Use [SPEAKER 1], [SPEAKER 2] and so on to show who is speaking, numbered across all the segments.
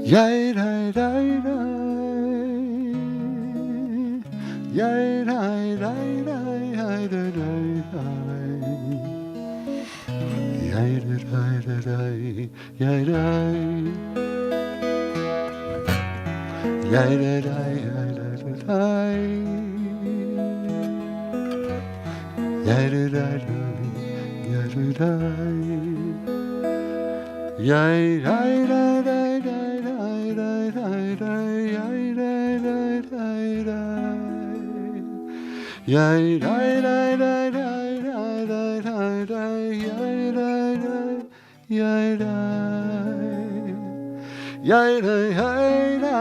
[SPEAKER 1] Yai dai dai dai. Yai dai dai dai dai dai dai. Yai dai dai dai yai dai. Yai dai dai dai dai. Yai dai dai dai. Yai dai dai dai dai dai dai dai. Yai dai dai dai dai. Yai dai dai dai dai dai dai dai. Yai dai dai. Yai dai. Yai dai dai dai.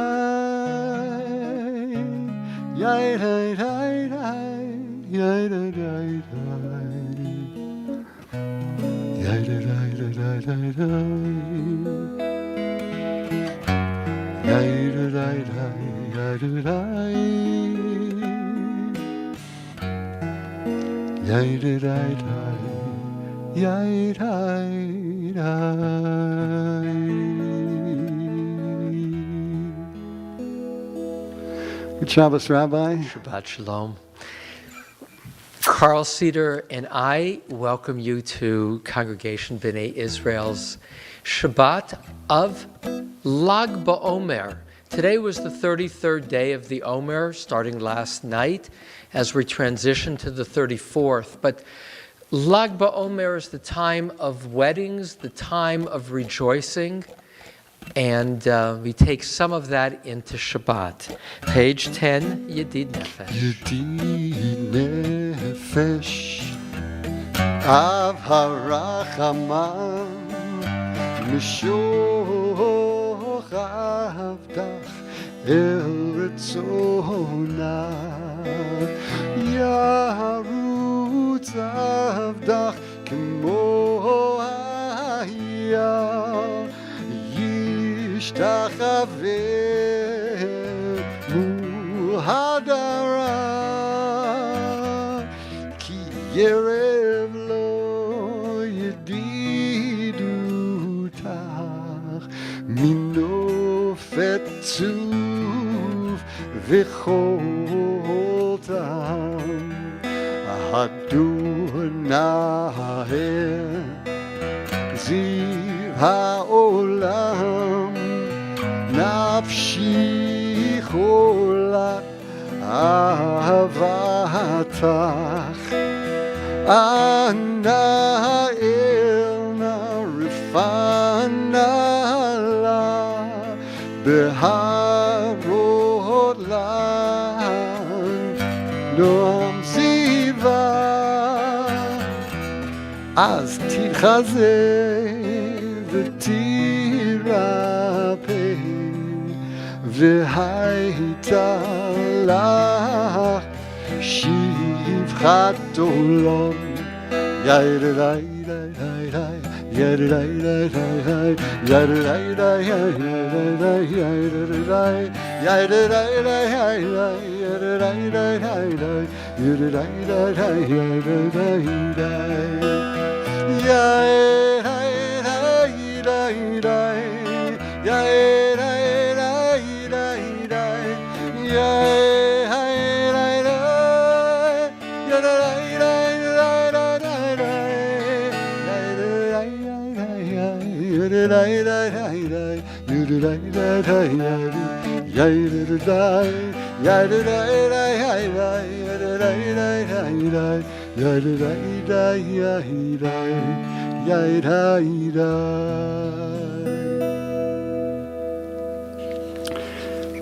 [SPEAKER 1] Yai dai dai dai. Yai dai dai dai. Yai dai dai dai dai dai. Yai dai dai dai dai dai. Yai dai dai dai. Yai dai dai. Good Shabbos, Rabbi.
[SPEAKER 2] Shabbat Shalom. Carl Cedar and I welcome you to Congregation B'nai Israel's Shabbat of Lag BaOmer. Today was the 33rd day of the Omer, starting last night, as we transition to the 34th. But Lag BaOmer is the time of weddings, the time of rejoicing, and we take some of that into Shabbat. Page 10, Yedid Nefesh.
[SPEAKER 1] Yedid Nefesh Av HaRachamam Mishoch Avdach El Retzona Yarutz Avdach Kemo Hayah Yishtachaveh Muhadara Ki Yerev Lo Yedidutach Minofet Tzuv V'choltam Adonai Ziv HaOlam Nafshi cholat ahavatach Ana elna rifana la Beharot lan Noam ziva Az tidchazeh v'tirapeh והייתה לך שפחת עולם ידעי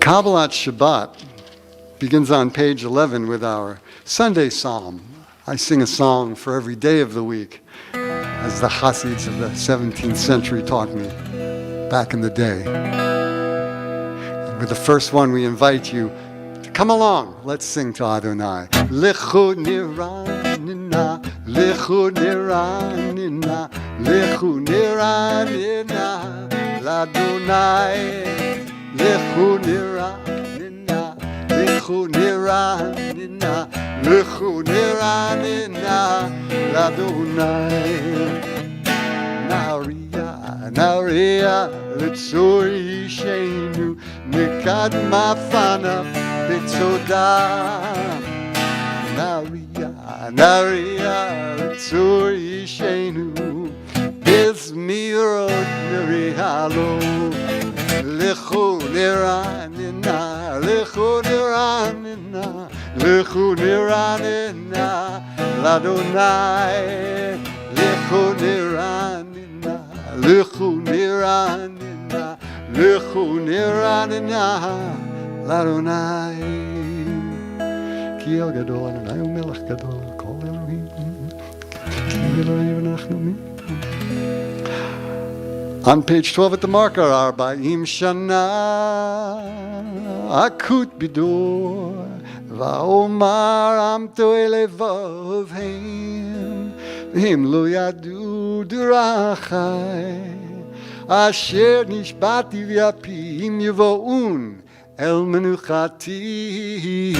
[SPEAKER 1] Kabbalat Shabbat begins on page 11 with our Sunday psalm. I sing a song for every day of the week, as the Hasids of the 17th century taught me back in the day. With the first one, we invite you to come along. Let's sing to Adonai. Lechu niranina, lechu niranina, lechu niranina, l'Adonai. Lechu niranina, lechu niranina, lechu niranina, l'Adonai. Nariya נריע לצור אישנו, נקדמה פניו בתודה. נריע לצור אישנו, בזמירות נריע לו. לכו נרננה, לכו נרננה, לכו נרננה לאדוני. לכו נרננה, לכו נרננה, לכו נרננה לאדוני. כי אל גדול אדוני ומלך גדול כל אלוהים, כי אלוהים אנחנו מי. On page 12 at the marker, 40 שנה, אקוט בידור, ואומר עמתו אל לבבהם, והם לא ידעו דרכי, אשר נשבעתי ויפים יבואון אל מנוחתי.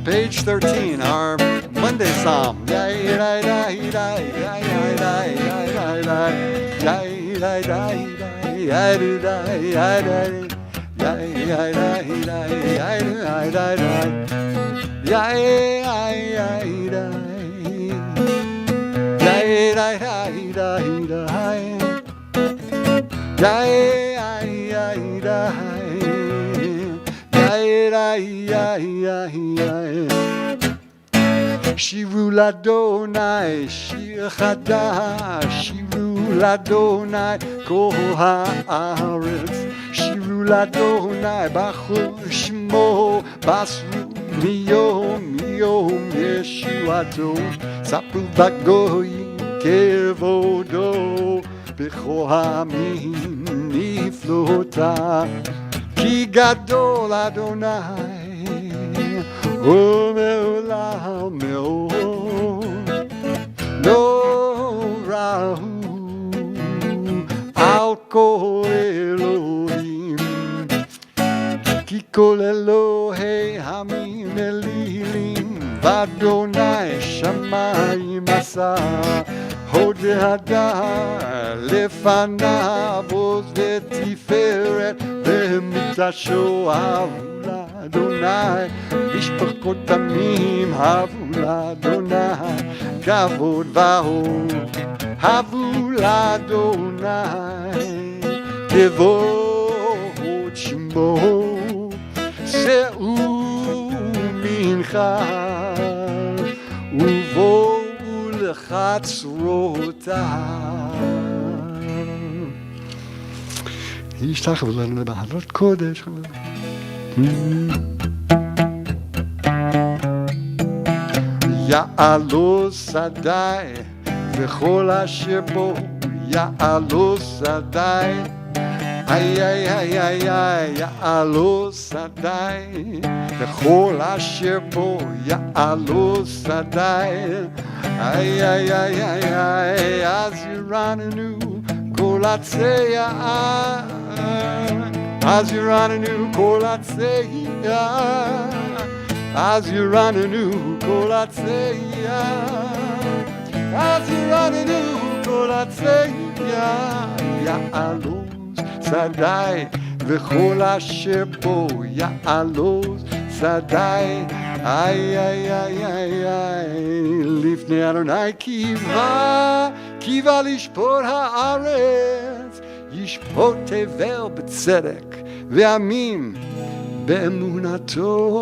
[SPEAKER 1] Page 13, our Monday Psalm. שירו לאדוני שיר חדש, שירו לאדוני כל הארץ, שירו לאדוני בכל שמו, בסרו מיום ישועתו, ספרו בגויים כבודו, בכל העמים נפלאותיו, כי גדול אדוני ומעולם מאוד, נורא הוא על כל אלוהים, כי כל אלוהי עמים אלילים, ואדוני שמיים עשה, הוד והדר לפניו עוז ותפארת, ומקדשו אהבו לאדוני, משפחות עמים אהבו לאדוני, כבוד והוד אהבו לאדוני, כבוד שמו שאו מנחה ובואו לחצרותיו. ישתחוו לנו לבעלות קודש. יעלו שדי וכל אשר בו, יעלו שדי, איי איי איי איי איי, יעלו שדי וכל אשר בו, יעלו שדי, איי איי איי איי איי, אז ירננו כל עצי העם, אז ירננו כל עצי העם, אז ירננו כל עצי העם, אז ירננו כל עצי העם, יעלו שדי וכל אשר בו, יעלו שדי, איי איי איי איי איי, לפני אדוני קיווה לשפוט הארץ, ישפוט תבל בצדק ועמים באמונתו.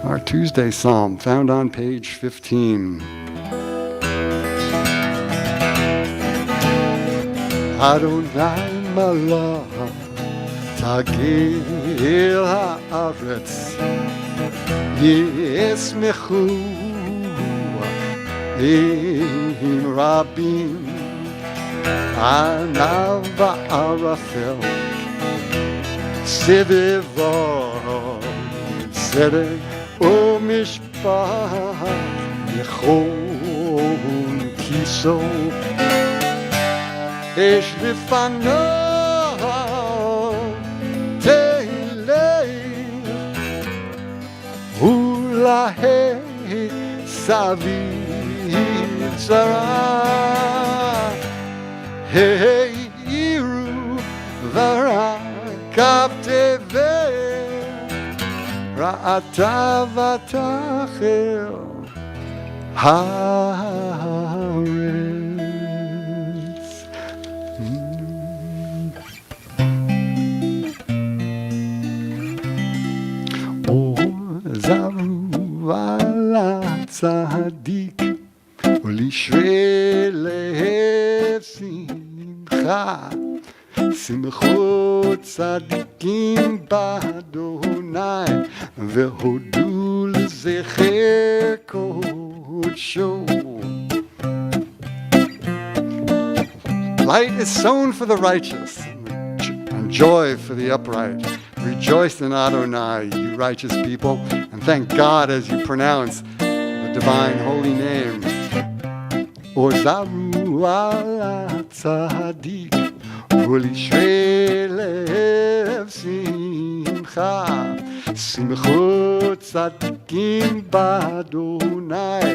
[SPEAKER 1] Our Tuesday Psalm, found on page 15. Adonai malach tagil haaretz yismechu im rabim anav va'arafel sevevo tzedek u'mishpat yechon kiso יש לפניו תהילך ולהי סביב Sarah, Heiru Varakav Tevel, Ra'ata Vatachel Haaretz. Zaru ala tzadik ולשרי לב שמחה, שמחו צדיקים באדוני, והודו לזכר קודשו. Light is sown for the righteous, and joy for the upright. Rejoice in Adonai, you righteous people, and thank God as you pronounce the divine holy name. Ozaru ala tzadik, ulishre lev simcha, simchu tzadikim b'Adonai,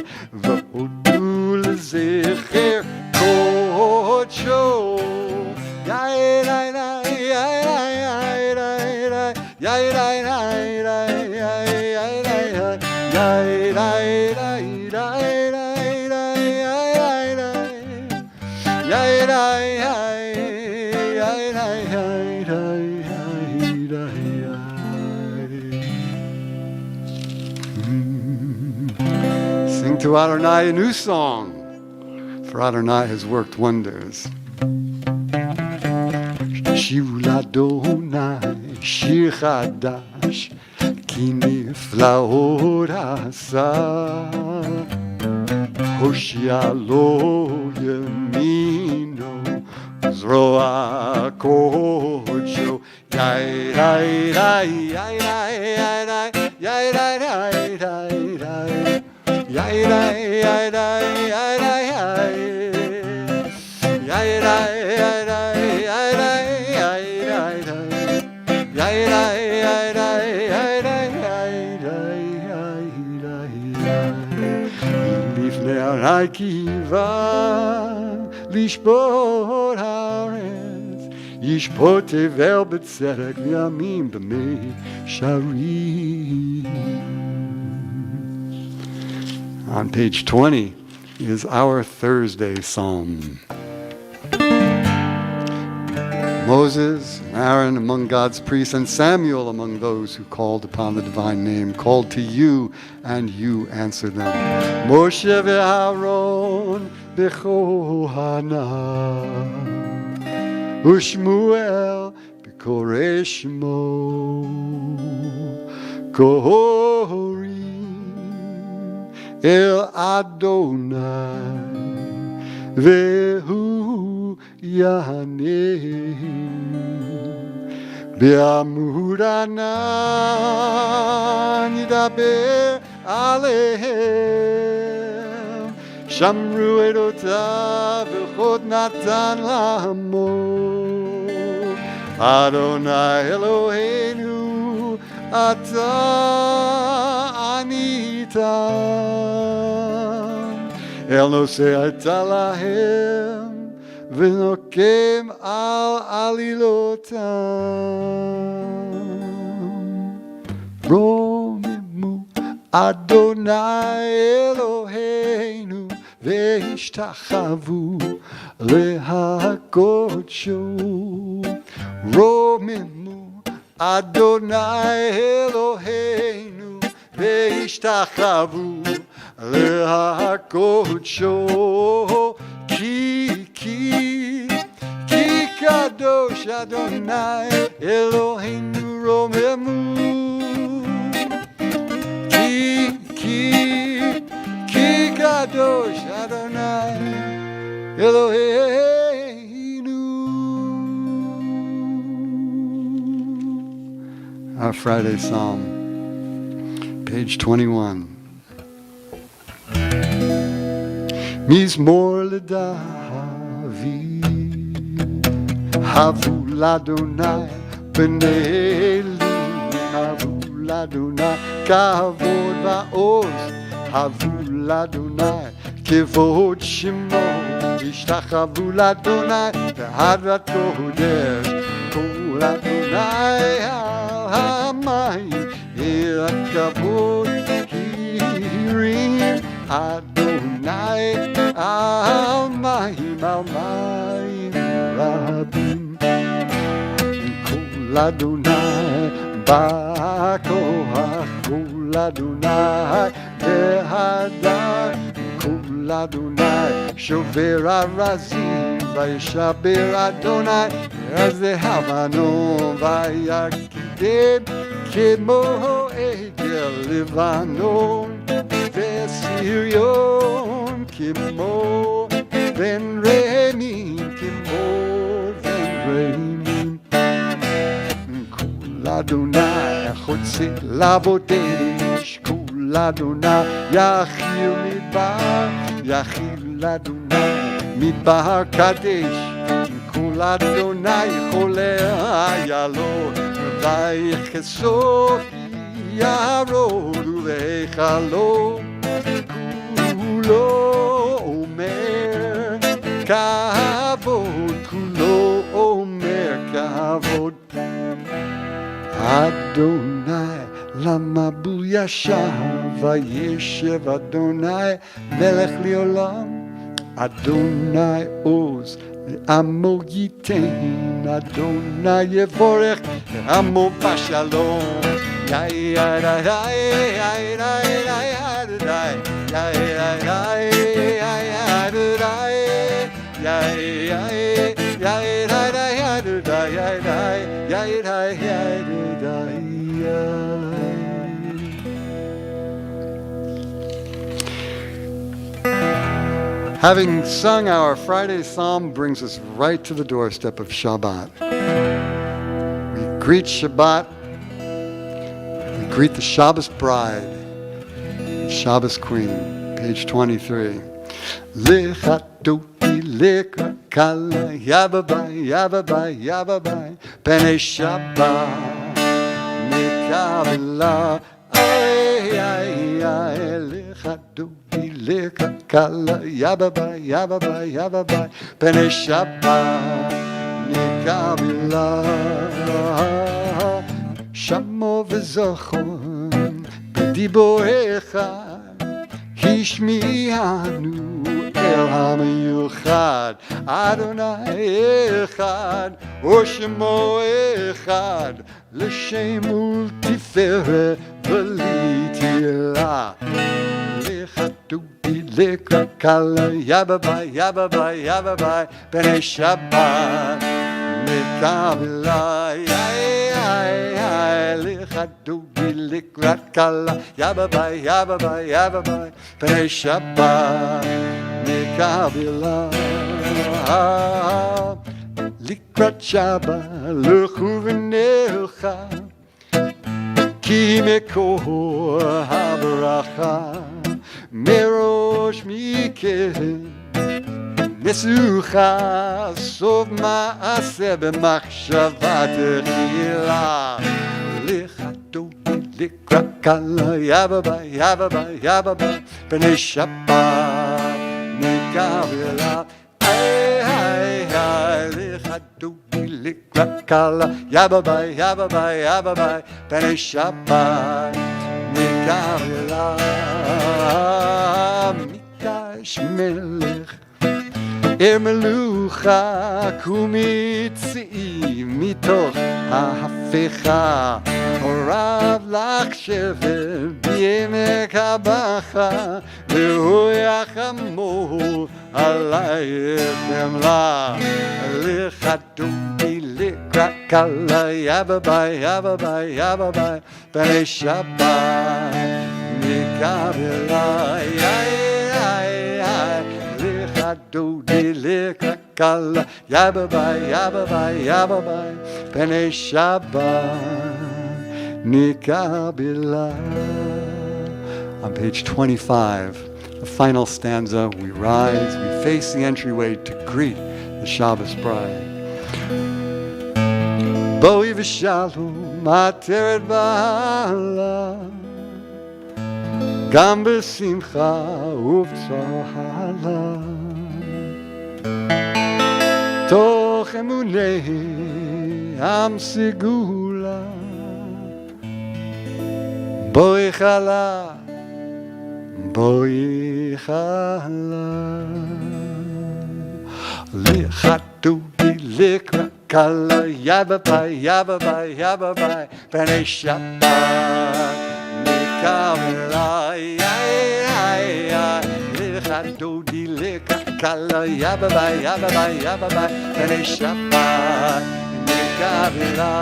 [SPEAKER 1] v'hodu l'zecher kodsho. Yai rai rai yai rai yai rai rai yai rai rai rai yai yai rai yai rai rai rai rai yai rai yai rai Sing to Adonai a new song, for Adonai has worked wonders. שירו לאדוני שיר חדש, כי נפלאות עשה. הושיע לו ימינו, זרוע קודשו. יאי רי רי, יאי רי יאי רי, יאי רי רי, יאי רי יאי רי, יאי רי יאי רי, לפני קיווה לשפוט הארץ, ישפוט תבל בצדק וימים במישרים. On page 20 is our Thursday psalm. Moses and Aaron among God's priests, and Samuel among those who called upon the divine name, called to you, and you answered them. Moshe ve'Aaron b'Kohana, u'Shmuel b'Korei Shmo, Korim el Adonai, ve'hu Yahanim בעמוד ענן ידבר עליהם, שמרו עדותיו וכל נתן לעמו. אדוני אלוהינו אתה ענית, אל נושא הייתה להם ונוקם על עלילותם. רוממו אדוני אלוהינו והשתחוו להקודשו. רוממו אדוני אלוהינו והשתחוו להקודשו. כי קדוש אדוני אלוהינו רוממו. כי קדוש אדוני אלוהינו. Our Friday Psalm, page 21. מזמור לדוד, הבו לאדוני בני אלים, הבו לאדוני כבוד ועוז, הבו לאדוני כבוד שמו, השתחוו לאדוני באהבת קודש. כל אדוני על המים, אל הכבוד הרים, אדוני על מים רבים. כל אדוני בכוח, כל אדוני בהדר, כל אדוני שובר ארזים, וישבר אדוני הזהב ענו, ויקידם כמו עגל לבנון, וסריון כמו בן רמים, כמו בן רמים. כל אדוני חוצה לעבוד אש, כל אדוני יחיל מדבר, יחיל אדוני מדבר קדש. כל אדוני חולה היעלו, ויכסוף ירוד ובהיכלו. כולו אומר כבוד, כולו אומר כבוד. אדוני למבול ישב, וישב אדוני מלך לעולם. אדוני עוז לעמו ייתן, אדוני יבורך לעמו בשלום. Having sung our Friday psalm brings us right to the doorstep of Shabbat. We greet Shabbat, we greet the Shabbos bride, the Shabbos queen, page 23. Lechatoti lekakala, yababai, yababai, yababai, pene Shabbat, nekavela, ay, ay, ay, lechatoti lekakala, yababai, yababai, yababai, pene Shabbat, nekavela. Shamo v'zochon b'diborecha, השמיענו אל המיוחד, אדוני אחד ושמו אחד, לשם ולתפארת ולתהילה. לך דודי לקקלה, יבבי יבבי יבבי, בני שבת מקבלה. לך דודי לקראת קלה, יבבי יבבי יבבי, פני שבת מקבלה. לקראת שבת לכו ונלכה, כי מקור הברכה מראש מכן. נסוכה סוף מעשה במחשבה תחילה. לך דודי לקראת קלה, יבבי יבבי יבבי, פני שבת מקבלה. לך דודי לקראת קלה, יבבי יבבי יבבי, פני שבת מקבלה. מקדש מלך מלוכה ומציא מתוך ההפיכה, רב לך שבר בעמק הבכה, והוא יחמו עלייך חמלה. לך דודי לקראת קלה, יבבי יבבי יבבי, פני שבת מקבלה. דודי לקראת קלה, יבבי יבבי יבבי, פני שבת נקבלה. On page 25, the final stanza, we rise, we face the entryway to greet the Shabbos bride. בואי ושלום עטרת בעלה, גם בשמחה ובצהלה, תוך אמוני עם סגולה, בואי חלה, בואי חלה, לחתובי לקרא קלה, יבבי, יבבי, יבבי, פני שבת נקבלה, לחתובי לקרא קלה, יבבי, יבבי, יבבי, פני שבת נקבלה,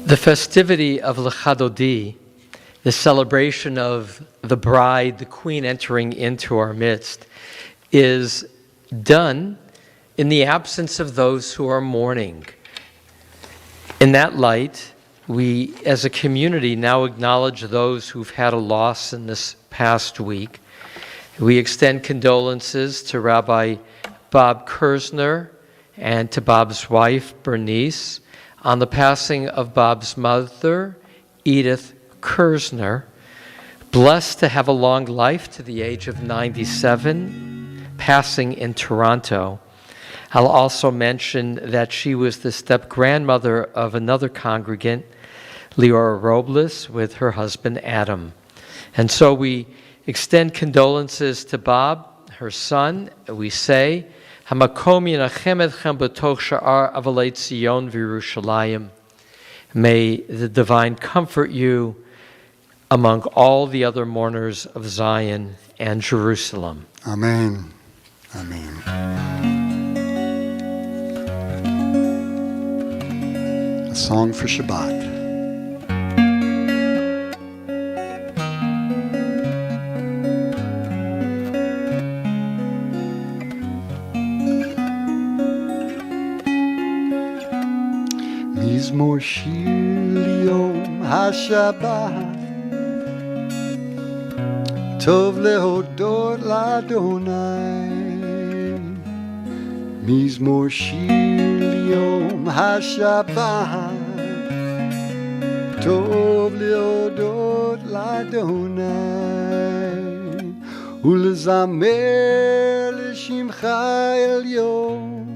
[SPEAKER 2] The festivity of L'Chadodi, the celebration of the bride, the queen entering into our midst, is done in the absence of those who are mourning. In that light, we as a community now acknowledge those who've had a loss in this past week. We extend condolences to Rabbi Bob Kersner and to Bob's wife, Bernice, on the passing of Bob's mother, Edith Kersner, blessed to have a long life to the age of 97, passing in Toronto. I'll also mention that she was the step-grandmother of another congregant, Leora Robles, with her husband Adam. And so we extend condolences to Bob, her son. We say, Hamakom Yenachem Etchem B'toch Sha'ar Avalei Tzion V'Yerushalayim. May the divine comfort you among all the other mourners of Zion and Jerusalem.
[SPEAKER 1] Amen. Amen. A song for Shabbat. מזמור שיר ליום השבת, טוב להודות לאדוני. מזמור שיר ליום השבת, טוב להודות לאדוני, ולזמר לשמך עליון,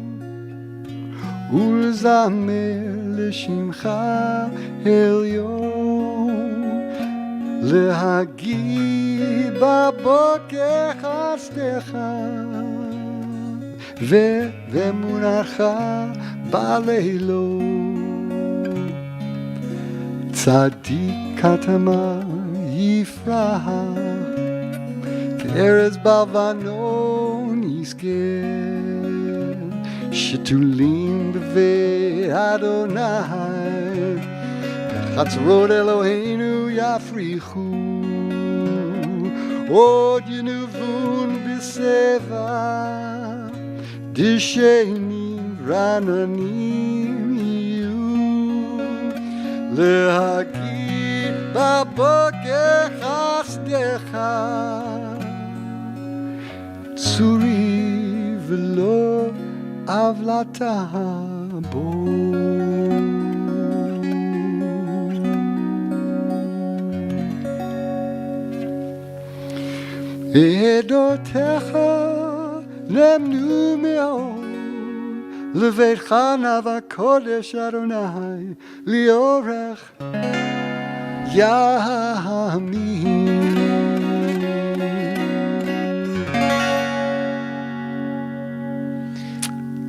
[SPEAKER 1] ולזמר לשמך עליון, להגיד בבוקר חסדך ואמונתך בלילות. צדיק כתמה יפרח, כארץ בלבנון יזכה, שתולים בבית אדוני, חצרות אלוהינו יפריחו, עוד ינובון בסבע, דשנים רעננים יהיו, להגיד בבוקר חסדך, צורי ולא עוולתה בו. עדותיך נאמנו מאוד, לביתך נאווה קודש אדוני, לאורך ימים.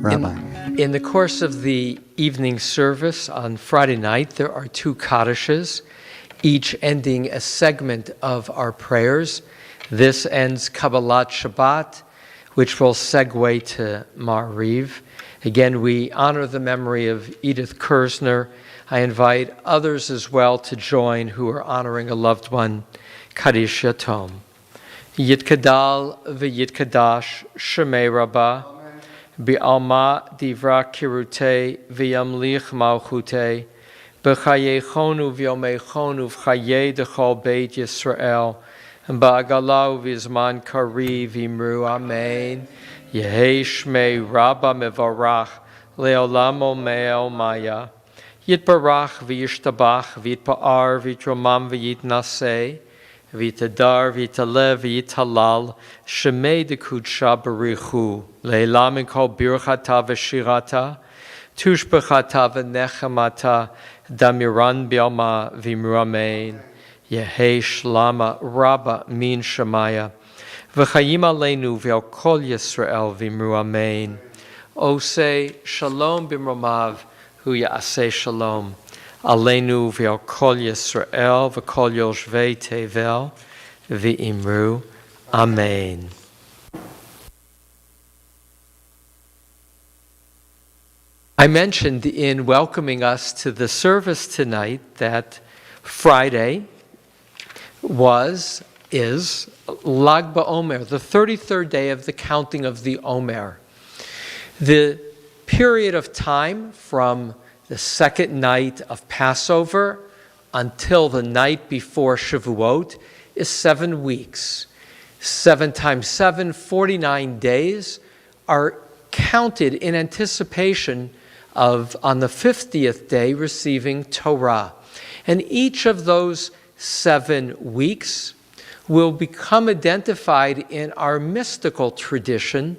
[SPEAKER 1] Rabbi.
[SPEAKER 2] In the course of the evening service on Friday night, there are two Kaddishes, each ending a segment of our prayers. This ends Kabbalat Shabbat, which will segue to Ma'ariv. Again, we honor the memory of Edith Kersner. I invite others as well to join who are honoring a loved one, Kaddish Yatom. Yitkadal v'yitkadash Shemei Rabbah. Bi'alma divra kirute v'yamlich malchute, b'chayechonu v'yomechonu v'chaye dechol beit Yisrael, and ba'agalau v'zman kari v'imru amen. Yehei shmei rabba mevarach le'olam omeo maya. Yitbarach v'yishtabach v'yitpa'ar v'yitromam v'yitnaseh v'yitadar v'yitalev v'yitalal shemei dekudsha barichu le'elam kol birchata v'shirata tushbechata v'nechamata damiran bi'alma v'imru amen. Yehei shlama rabba min shemaya v'chayim aleinu v'al kol Yisrael v'imru amen. O say shalom b'mromav hu ya'aseh shalom aleinu v'al kol Yisrael v'kol yoshvei tevel v'imru amen. I mentioned in welcoming us to the service tonight that Friday is Lag BaOmer, the 33rd day of the counting of the Omer. The period of time from the second night of Passover until the night before Shavuot is 7 weeks. 7 times 7, 49 days are counted in anticipation of, on the 50th day, receiving Torah. And each of those 7 weeks will become identified in our mystical tradition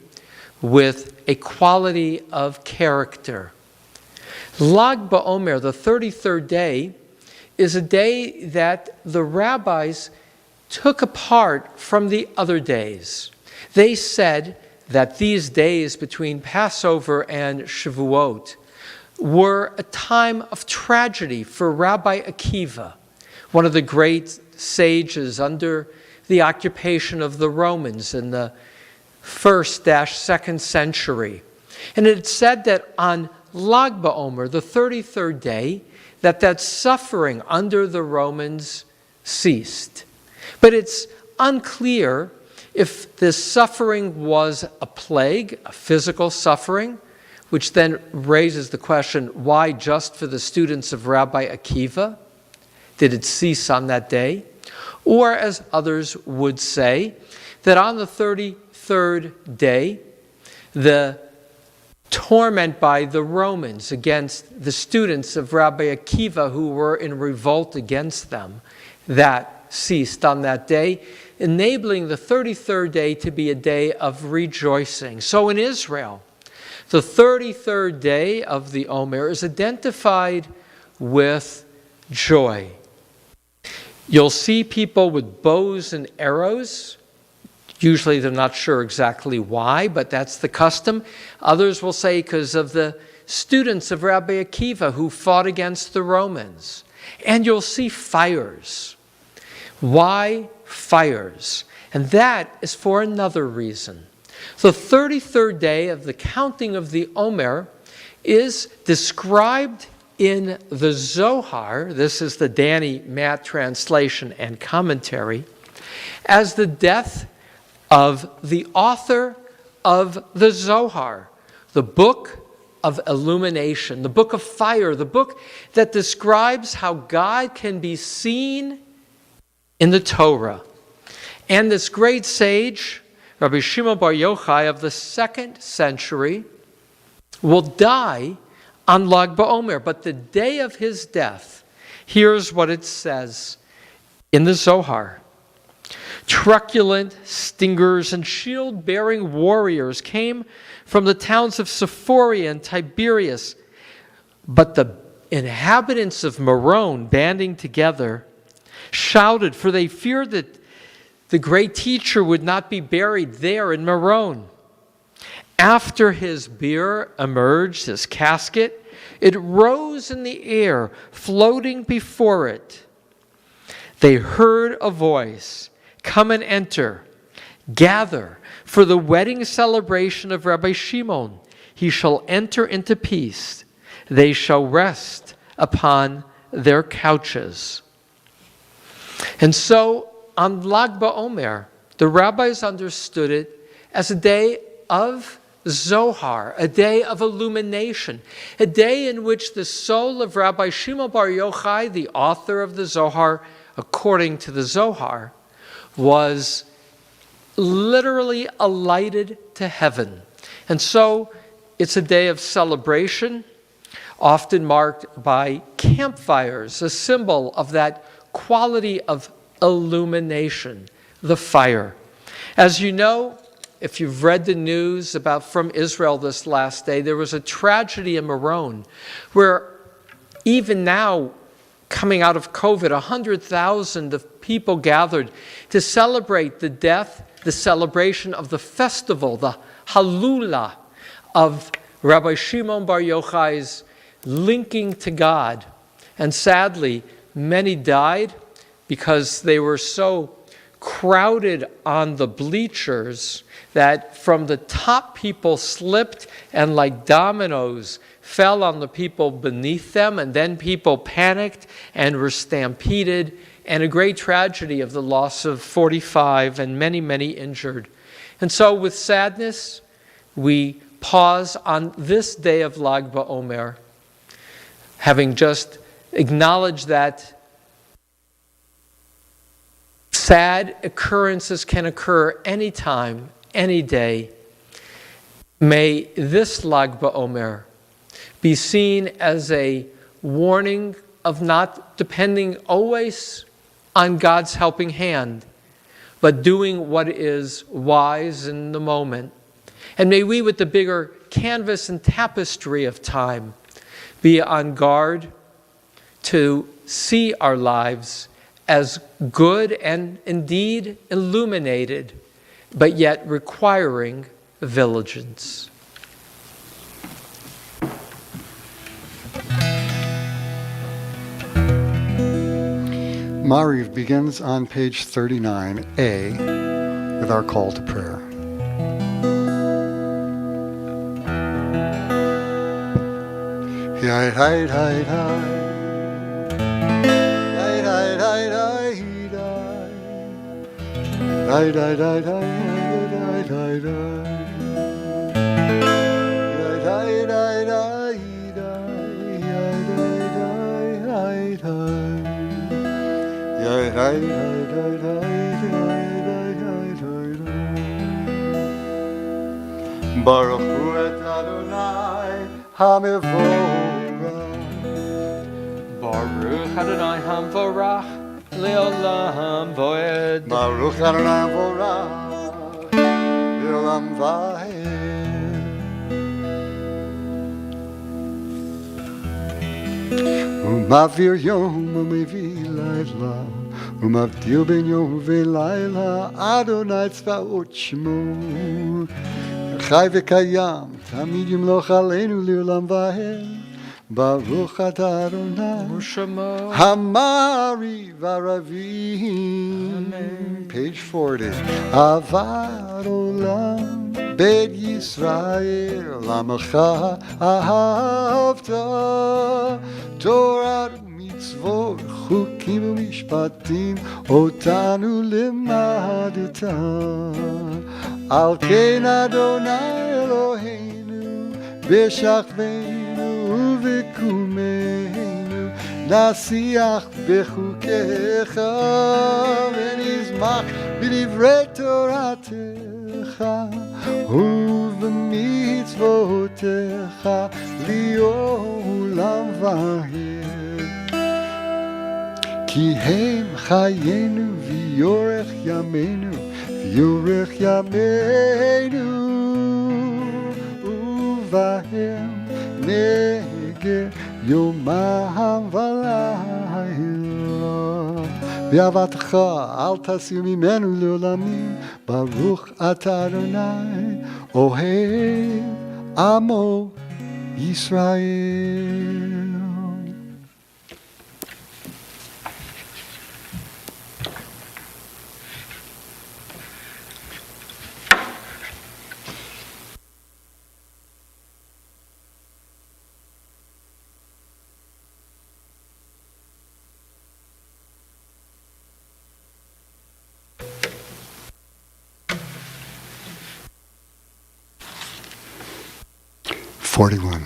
[SPEAKER 2] with a quality of character. Lag BaOmer, the 33rd day, is a day that the rabbis took apart from the other days. They said that these days between Passover and Shavuot were a time of tragedy for Rabbi Akiva, one of the great sages under the occupation of the Romans in the 1st-2nd century. And it said that on Lag BaOmer, the 33rd day, that suffering under the Romans ceased. But it's unclear if this suffering was a plague, a physical suffering, which then raises the question, why just for the students of Rabbi Akiva did it cease on that day? Or, as others would say, that on the 33rd day, the torment by the Romans against the students of Rabbi Akiva who were in revolt against them, that ceased on that day, enabling the 33rd day to be a day of rejoicing. So in Israel, the 33rd day of the Omer is identified with joy. You'll see people with bows and arrows. Usually they're not sure exactly why, but that's the custom. Others will say because of the students of Rabbi Akiva who fought against the Romans. And you'll see fires. Why fires? And that is for another reason. The 33rd day of the counting of the Omer is described in the Zohar, this is the Danny Matt translation and commentary, as the death of the author of the Zohar, the book of illumination, the book of fire, the book that describes how God can be seen in the Torah. And this great sage, Rabbi Shimon Bar Yochai of the 2nd century, will die on Lag BaOmer. But the day of his death, here's what it says in the Zohar. Truculent stingers and shield-bearing warriors came from the towns of Sephoria and Tiberias, but the inhabitants of Meron, banding together, shouted, for they feared that the great teacher would not be buried there in Meron. After his bier emerged, his casket, it rose in the air, floating before it. They heard a voice, "Come and enter, gather for the wedding celebration of Rabbi Shimon. He shall enter into peace. They shall rest upon their couches." And so on Lag BaOmer, the rabbis understood it as a day of Zohar, a day of illumination, a day in which the soul of Rabbi Shimon Bar Yochai, the author of the Zohar, according to the Zohar, was literally alighted to heaven. And so it's a day of celebration, often marked by campfires, a symbol of that quality of illumination, the fire. As you know, if you've read the news from Israel this last day, there was a tragedy in Meron where even now, coming out of COVID, 100,000 of people gathered to celebrate the death, the celebration of the festival, the Halula of Rabbi Shimon Bar Yochai's linking to God. And sadly, many died because they were so crowded on the bleachers that from the top people slipped and like dominoes fell on the people beneath them, and then people panicked and were stampeded, and a great tragedy of the loss of 45 and many, many injured. And so with sadness, we pause on this day of Lag BaOmer, having just acknowledged that sad occurrences can occur anytime, any day. May this Lag BaOmer be seen as a warning of not depending always on God's helping hand, but doing what is wise in the moment. And may we, with the bigger canvas and tapestry of time, be on guard to see our lives as good and indeed illuminated, but yet requiring vigilance.
[SPEAKER 1] Mariv begins on page 39A with our call to prayer. Hi, hi, hi, hi. Hi, hi, hi, hi, hi. Hi, hi, hi, hi, hi, hi, Baruch Hu et Adonai HaMevorach.
[SPEAKER 2] Baruch Adonai HaMevorach Le'olam Voed.
[SPEAKER 1] Baruch Adonai HaMevorach Le'olam Vaed. Umavir yom umevih laila, umavdir ben yom ve'laila, Adonai tzvaot shemo, chai v'kayam, tamid yimloch aleinu le'olam vaed. Baruch atah Adonai
[SPEAKER 2] U'shemo
[SPEAKER 1] Hamari Varavim. Page 40. Avad olam Bet Yisrael Lamecha ahavta Torah mitzvot chukim u'mishpatim Otanu limadeta Al ken Adonai Eloheinu B'shachveinu u'v'kumeinu Nasiach b'chukecha V'nizmach b'divrei Toratecha U'v'mitzvotecha Li'olam v'hed Ki hem chayenu v'yorech yameinu V'yorech yameinu U'vahem neger yomam v'layla V'avatecha al tasir mimenu le'olamim Baruch atah Adonai ohev amo Yisrael. 41.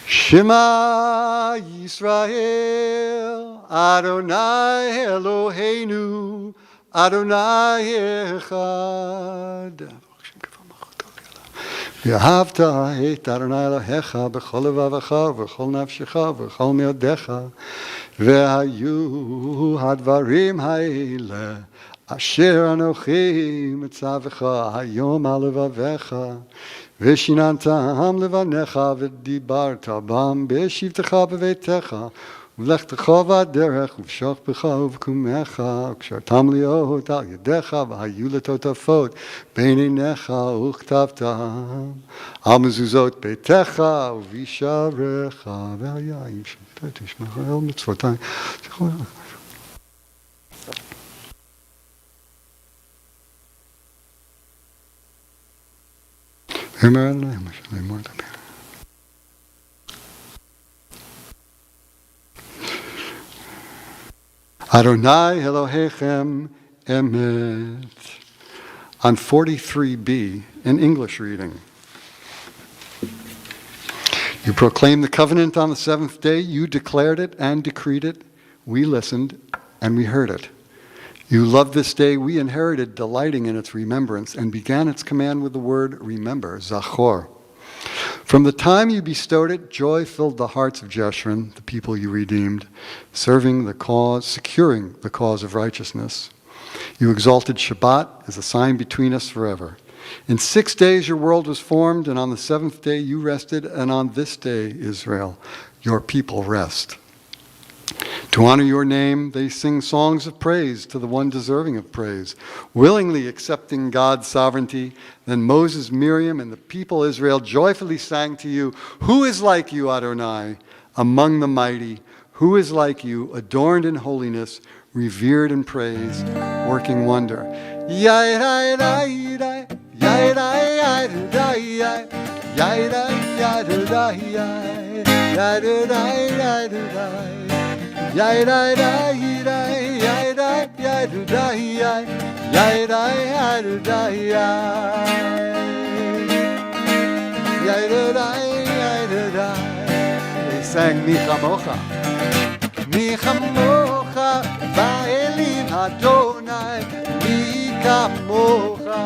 [SPEAKER 1] Shema Yisrael, Adonai Eloheinu, Adonai Echad. ואהבת את אדוני אלוהיך בכל לבבך ובכל נפשך ובכל מאודיך, והיו הדברים האלה אשר אנוכי מצווך היום על לבביך, ושיננתם לבניך ודיברת בם בשבתך בביתך ובלכתך בדרך ובשוכבך ובקומך, וקשרתם להיות על ידיך והיו לטוטפות בין עיניך וכתבתם על מזוזות ביתך ובשעריך, והיין שתשמע אל מצוותי. אמר אלוהים אשר לאמור לדבר. Adonai Elohechem Emet. On 43b, an English reading. You proclaimed the covenant on the seventh day. You declared it and decreed it. We listened and we heard it. You loved this day. We inherited, delighting in its remembrance, and began its command with the word remember, Zachor. From the time you bestowed it, joy filled the hearts of Jeshurun, the people you redeemed, securing the cause of righteousness. You exalted Shabbat as a sign between us forever. In 6 days your world was formed, and on the seventh day you rested, and on this day, Israel, your people rest. To honor your name, they sing songs of praise to the one deserving of praise, willingly accepting God's sovereignty. Then Moses, Miriam, and the people Israel joyfully sang to you, "Who is like you, Adonai, among the mighty? Who is like you, adorned in holiness, revered in praise, working wonder?" They sang Michamocha. Michamocha, Va'elim Adonai, Michamocha,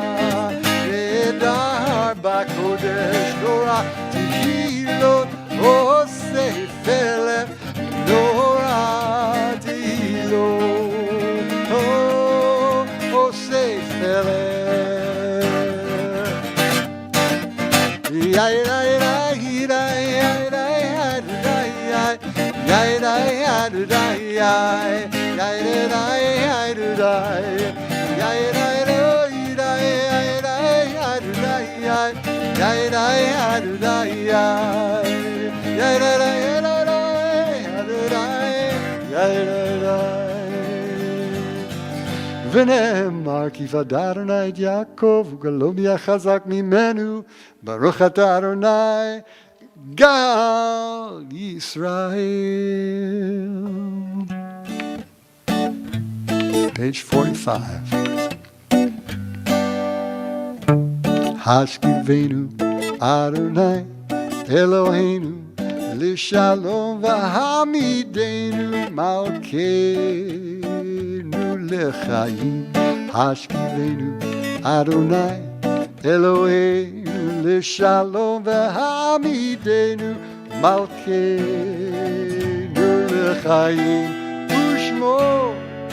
[SPEAKER 1] Vedar Bakodesh Torah, Tehilot, Osef Elef, Torah Tehilot, Osef ונאמר כי פדה את יעקב וגלו מי החזק ממנו, ברוך אתה אדוני גאל ישראל. Page 45. השכיבנו אדוני אלוהינו לשלום והעמידנו מלכנו לחיים. השכיבנו אדוני אלוהינו לשלום והעמידנו מלכנו לחיים. ושמו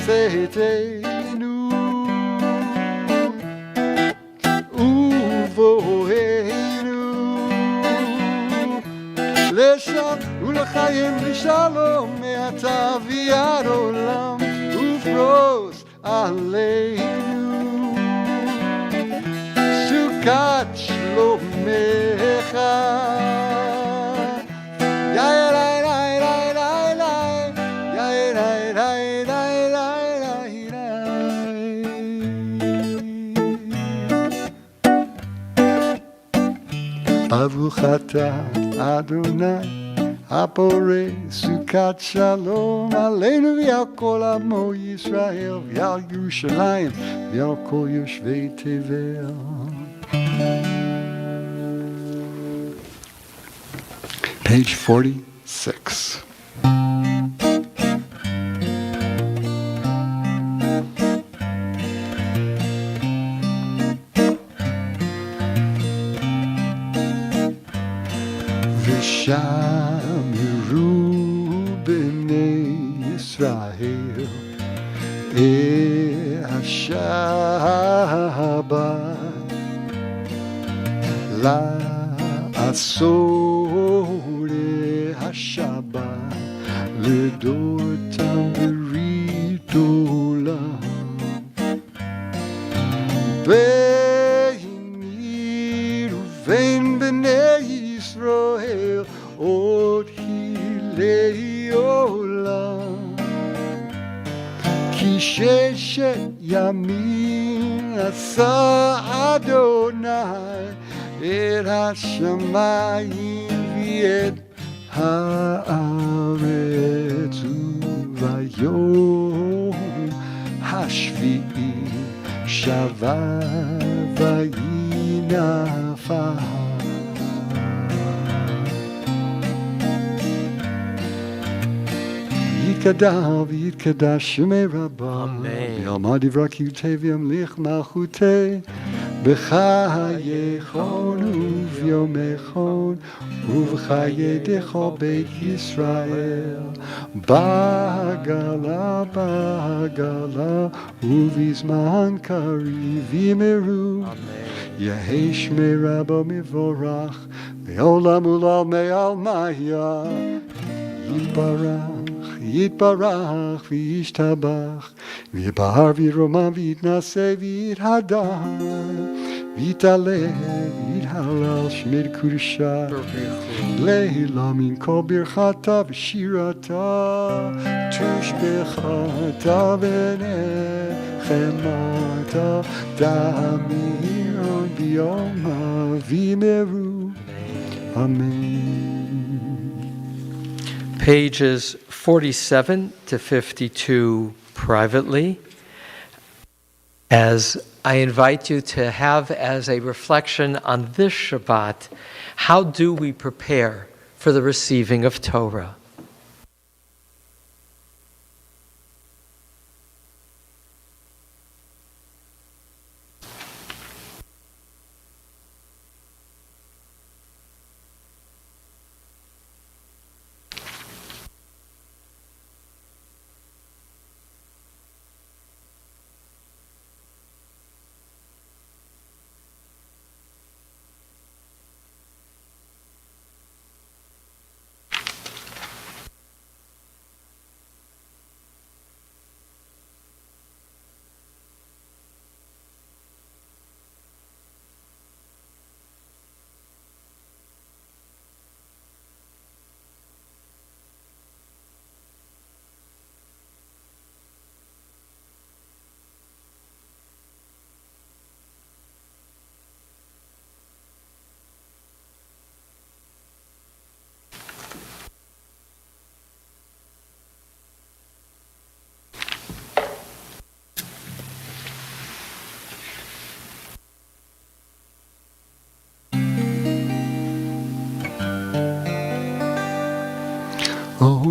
[SPEAKER 1] צאתנו ובואנו לשם ולחיים לשלום מעתה ועד עולם ופרוס עלינו סוכת שלומך. ברוך אתה אדוני הפורא סוכת שלום עלינו ועל כל עמו ישראל ועל ירושלים ועל כל יושבי תבל. Page 46. V'shamiru b'nei Yisrael Shabbat la'asor Shabbat l'dotam v'ridolam beini uvein b'nei Yisrael od hilei olam כי ששת ימים עשה אדוני את השמיים ואת הארץ וביום השביעי שבה וינפש יתקדש ויתקדש שמי רבה
[SPEAKER 2] אמן.
[SPEAKER 1] ויאמר דברי וימליך מלכותי בחייכון וביומכון ובחייך בית ישראל בעגלה ובזמן קריב יאמרו יהי שמי רבה מבורך לעולם ולעולמי עלמיה יתברך וישתבח ויבהר וירומם ויתנשא ויתהדר ויתעלה ויתהלל שמי קודשה לעילה מן כל ברכתה ושירתה תושבחתה ונחמתה דמירון ביומה ויאמרו אמן.
[SPEAKER 2] Pages 47 to 52 privately, as I invite you to have as a reflection on this Shabbat, how do we prepare for the receiving of Torah?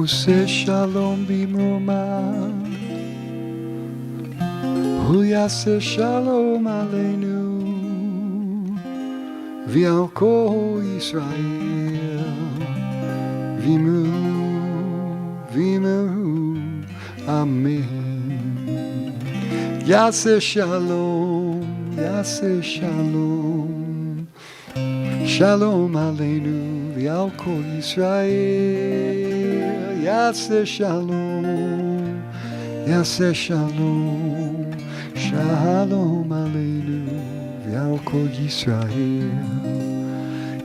[SPEAKER 1] עושה שלום במרומה, הוא יעשה שלום עלינו ועל כל ישראל, ואמרו אמן. יעשה שלום, יעשה שלום, שלום עלינו ועל כל ישראל. יעשה שלום, יעשה שלום, שלום עלינו ועל כל ישראל.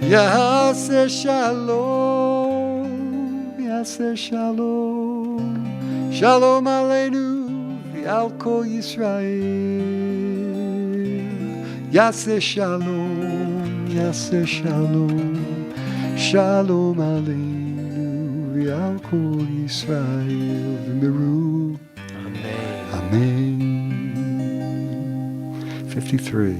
[SPEAKER 1] יעשה שלום, יעשה שלום, שלום עלינו ועל כל ישראל. יעשה שלום, יעשה שלום, שלום עלינו ועל כל ישראל. ואמרו
[SPEAKER 2] Amen.
[SPEAKER 1] אמן. 53.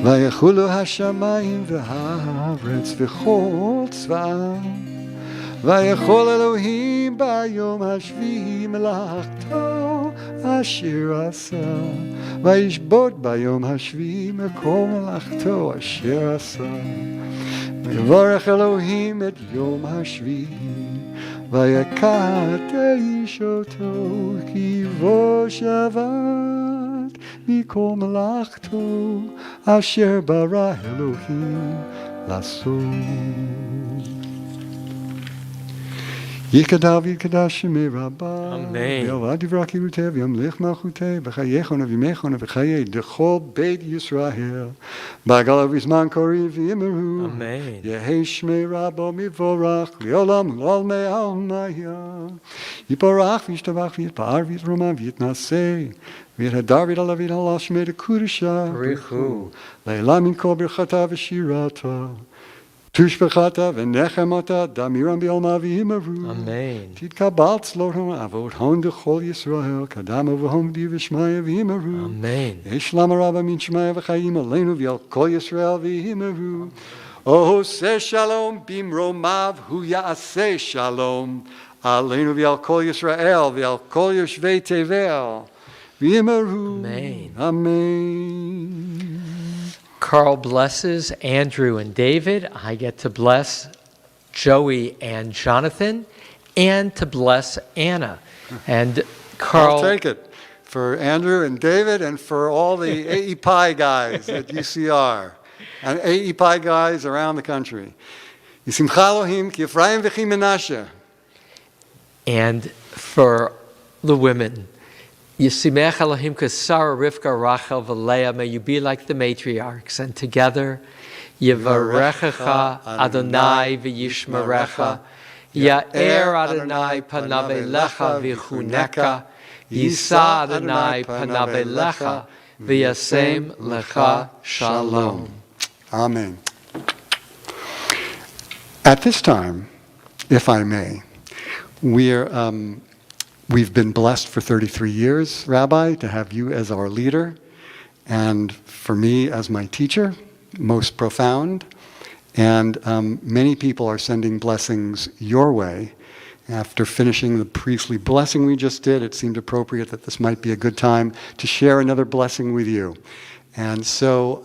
[SPEAKER 1] ויחולו השמיים והארץ וכל צבאם, ויכול אלוהים ביום השביעי מלאכתו אשר עשה, וישבות ביום השביעי מכל מלאכתו אשר עשה. ויברך אלוהים את יום השביעי, ויקדש אותו, כי בו שבת מכל מלאכתו אשר ברא אלוהים לעשות. יקדש ויקדש שמי רבה,
[SPEAKER 2] אמן.
[SPEAKER 1] ויאהב דברה קילותיה, וימליך מלכותיה, בחייכון ובימיכון ובחיי דכל בית ישראל, בעגלה ובזמן קוראים ויאמרו,
[SPEAKER 2] אמן.
[SPEAKER 1] יהי שמי רבו מבורך, לעולם ולעולמי עלמיה. יתברך וישתבח ויתפאר ויתרומם ויתנשא, ויתהדר ויתעלה ויתהלל שמי לקודשה,
[SPEAKER 2] בריך הוא.
[SPEAKER 1] לעילם מן כל ברכתה ושירתה. תושבחתה ונחמתה דמירם בעלמה ויאמרו,
[SPEAKER 2] אמן.
[SPEAKER 1] תתקבל צלותם אבות הון דכל ישראל, קדם ובהום די ושמיא ויאמרו,
[SPEAKER 2] אמן.
[SPEAKER 1] יש למה רבה מן שמיא וחיים עלינו ועל כל ישראל ויאמרו, עושה שלום במרומיו הוא יעשה שלום עלינו ועל כל ישראל ועל כל יושבי תבל ויאמרו,
[SPEAKER 2] Amen.
[SPEAKER 1] אמן.
[SPEAKER 2] Carl blesses Andrew and David. I get to bless Joey and Jonathan and to bless Anna. And Carl...
[SPEAKER 1] I'll take it for Andrew and David and for all the AEPI guys at UCR and AEPI guys around the country. Yisimcha Elohim ki Ephraim v'chi Menashe.
[SPEAKER 2] And for the women, Yisimech Elohim Sarah, Rivka, Rachel, Leah, may you be like the matriarchs, and together, Yevarechecha Adonai v'yishmerecha, Ya'er Adonai panav elecha v'chuneka, Yisa Adonai panav elecha v'yasem lecha shalom.
[SPEAKER 1] Amen. At this time, if I may, we've been blessed for 33 years, Rabbi, to have you as our leader, and for me as my teacher, most profound. And many people are sending blessings your way. After finishing the priestly blessing we just did, it seemed appropriate that this might be a good time to share another blessing with you. And so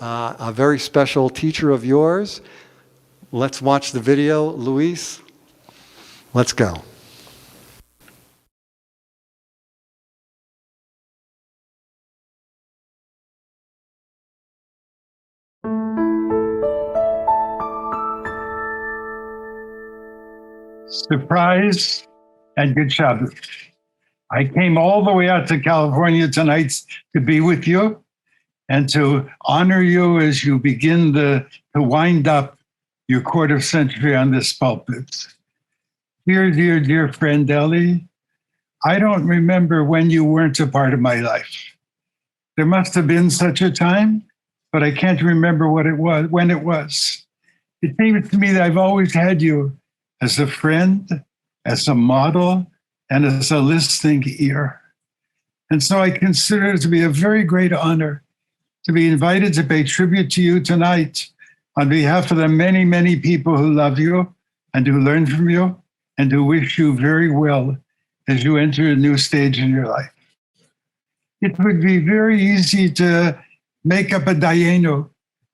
[SPEAKER 1] a very special teacher of yours, let's watch the video. Luis, let's go.
[SPEAKER 3] Surprise and good Shabbos. I came all the way out to California tonight to be with you and to honor you as you begin to wind up your quarter century on this pulpit. Dear, dear, dear friend Ellie, I don't remember when you weren't a part of my life. There must have been such a time, but I can't remember what it was, when it was. It seems to me that I've always had you as a friend, as a model, and as a listening ear. And so I consider it to be a very great honor to be invited to pay tribute to you tonight on behalf of the many, many people who love you and who learn from you and who wish you very well as you enter a new stage in your life. It would be very easy to make up a dayenu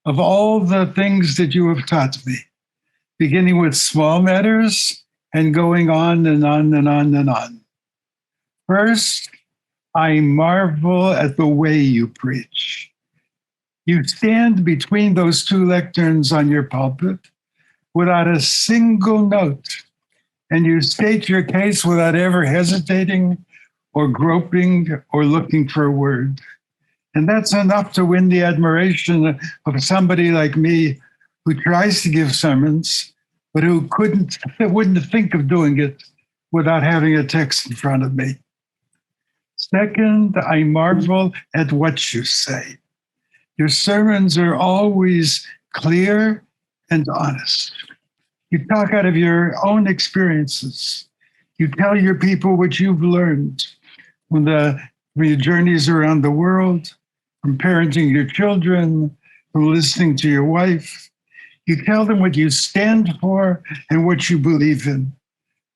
[SPEAKER 3] of all the things that you have taught me, beginning with small matters and going on and on and on and on. First, I marvel at the way you preach. You stand between those two lecterns on your pulpit without a single note, and you state your case without ever hesitating or groping or looking for a word. And that's enough to win the admiration of somebody like me who tries to give sermons, but who wouldn't think of doing it without having a text in front of me. Second, I marvel at what you say. Your sermons are always clear and honest. You talk out of your own experiences. You tell your people what you've learned from your journeys around the world, from parenting your children, from listening to your wife. You tell them what you stand for and what you believe in,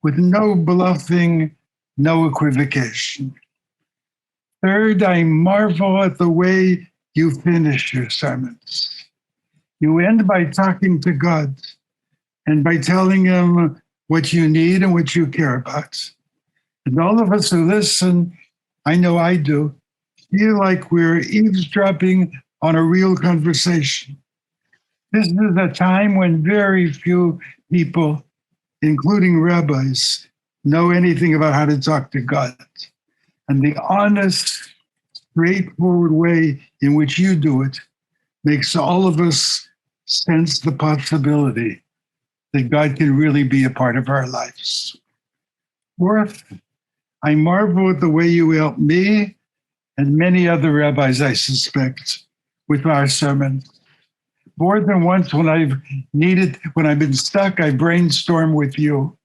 [SPEAKER 3] with no bluffing, no equivocation. Third, I marvel at the way you finish your sermons. You end by talking to God and by telling him what you need and what you care about. And all of us who listen, I know I do, feel like we're eavesdropping on a real conversation. This is a time when very few people, including rabbis, know anything about how to talk to God. And the honest, straightforward way in which you do it makes all of us sense the possibility that God can really be a part of our lives. Fourth, I marvel at the way you help me and many other rabbis, I suspect, with our sermons. More than once when I've been stuck, I brainstorm with you.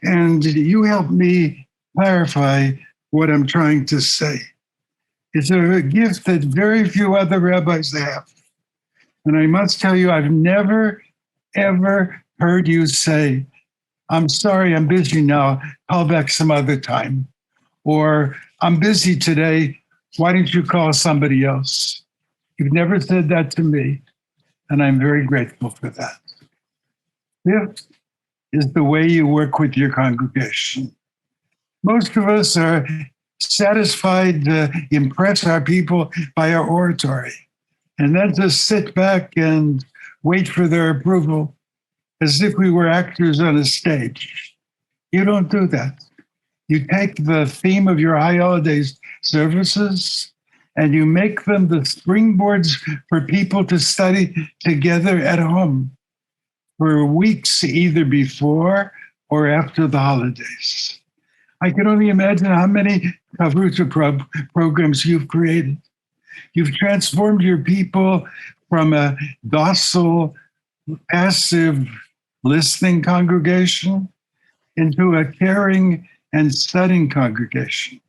[SPEAKER 3] And you help me clarify what I'm trying to say. It's a gift that very few other rabbis have. And I must tell you, I've never, ever heard you say, I'm sorry, I'm busy now, call back some other time. Or I'm busy today, why don't you call somebody else? You've never said that to me, and I'm very grateful for that. Fifth is the way you work with your congregation. Most of us are satisfied to impress our people by our oratory, and then just sit back and wait for their approval as if we were actors on a stage. You don't do that. You take the theme of your high holidays services and you make them the springboards for people to study together at home for weeks, either before or after the holidays. I can only imagine how many Chavruta programs you've created. You've transformed your people from a docile, passive, listening congregation into a caring and studying congregation